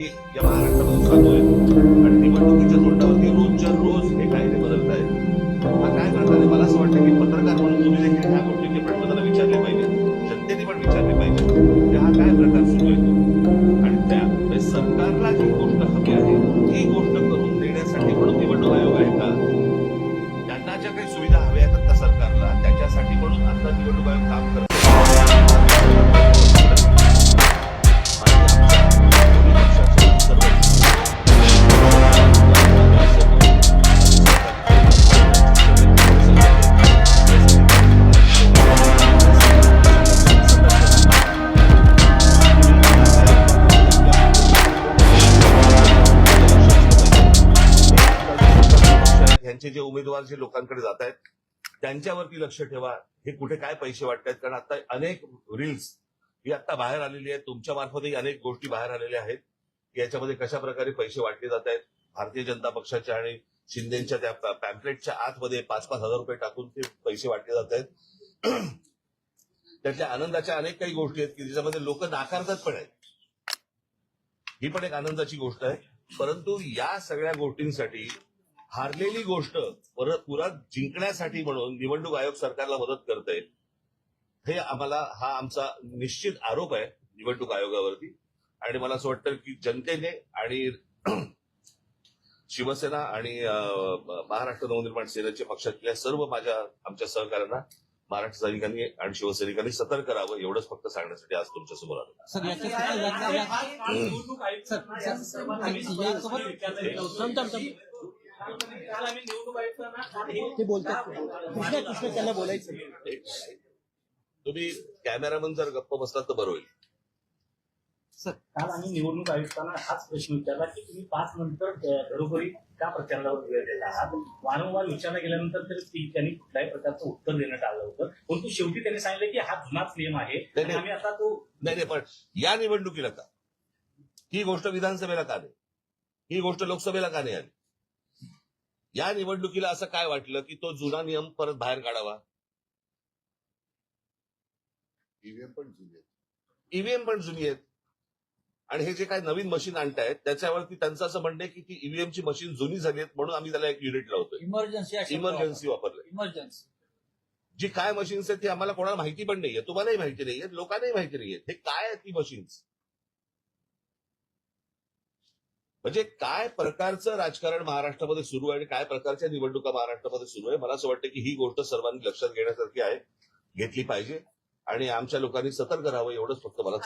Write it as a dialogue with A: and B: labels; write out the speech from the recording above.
A: या महाराष्ट्रामध्ये चालू आहे आणि निवडणुकीच्या तोंडावरती रोजच्या रोज हे कायदे बदलत आहेत. हा काय प्रकार आहे? मला असं वाटतं की पत्रकार म्हणून तुम्ही देखील ह्या गोष्टीचे प्रश्न त्यांना विचारले पाहिजे, जनतेने पण विचारले पाहिजे की हा काय प्रकार सुरू आहे. आणि त्या सरकारला जी गोष्ट हवी आहे ती गोष्ट करून देण्यासाठी म्हणून निवडणूक आयोग आहे का? त्यांना ज्या काही सुविधा हव्या आहेत आता सरकारला त्याच्यासाठी म्हणून आता निवडणूक आयोग काम करतो. यांचे जे उमेदवार जे लोकांकडे जात आहेत त्यांच्यावरती लक्ष ठेवा. हे कुठे काय पैसे वाटतायत, कारण आता अनेक रील्स ही आता बाहेर आलेली आहेत, तुमच्या मार्फतही अनेक गोष्टी बाहेर आलेल्या आहेत की याच्यामध्ये कशा प्रकारे पैसे वाटले जात आहेत. भारतीय जनता पक्षाच्या आणि शिंदेच्या त्या पॅम्पलेटच्या आतमध्ये 5-5 हजार रुपये टाकून ते पैसे वाटले जात आहेत. त्यातल्या आनंदाच्या अनेक काही गोष्टी आहेत की ज्याच्यामध्ये लोक नाकारतात पण आहेत. ही पण एक आनंदाची गोष्ट आहे. परंतु या सगळ्या गोष्टींसाठी हारलेली गोष्ट पुन्हा जिंकण्यासाठी म्हणून निवडणूक आयोग सरकारला मदत करतंय, हे हा आमचा निश्चित आरोप आहे निवडणूक आयोगावरती. आणि मला असं वाटतं की जनतेने आणि शिवसेना आणि महाराष्ट्र नवनिर्माण सेनेच्या पक्षातल्या सर्व आमच्या सहकाऱ्यांना महाराष्ट्र सैनिकांनी आणि शिवसैनिकांनी सतर्क राहावं एवढंच फक्त सांगण्यासाठी आज तुमच्या समोर आलो. तुम्ही कॅमेरामन जर गप्प बसलात तर बरं होईल.
B: काल आम्ही निवडणूक आयुक्तांना हाच प्रश्न विचारला की तुम्ही 5 नंतर घरोघरी का प्रचारावर वेळ देत आहात. वारंवार विचारला गेल्यानंतर तरी त्यांनी कुठल्याही प्रकारचं उत्तर देणं टाळलं होतं. परंतु शेवटी त्यांनी सांगितलं की हा जुनाच नियम आहे आणि आम्ही आता तो
A: नाही पण या निवडणुकीला का? ही गोष्ट विधानसभेला का नाही? ही गोष्ट लोकसभेला का नाही आली? या निवडणुकीला असं काय वाटलं की तो जुना नियम परत बाहेर काढावा? ईव्हीएम पण जुनी आहेत आणि हे जे काही नवीन मशीन आणतायत त्याच्यावरती त्यांचं असं म्हणणं आहे की ती ईव्हीएमची मशीन जुनी झाली आहेत म्हणून आम्ही त्याला एक युनिट लावतो. इमर्जन्सी वापरलं.
B: इमर्जन्सी
A: जी काय मशीन्स आहेत ती आम्हाला कोणाला माहिती पण नाहीये, तुम्हालाही माहिती नाहीये, लोकांनाही माहिती नाहीये हे काय आहेत ती मशीन्स. म्हणजे काय प्रकारचं राजकारण महाराष्ट्रामध्ये सुरू आहे आणि काय प्रकारच्या निवडणुका महाराष्ट्रामध्ये सुरू आहे. मला असं वाटतं की ही गोष्ट सर्वांनी लक्षात घेण्यासारखी आहे, घेतली पाहिजे आणि आमच्या लोकांनी सतर्क राहावं एवढंच फक्त मला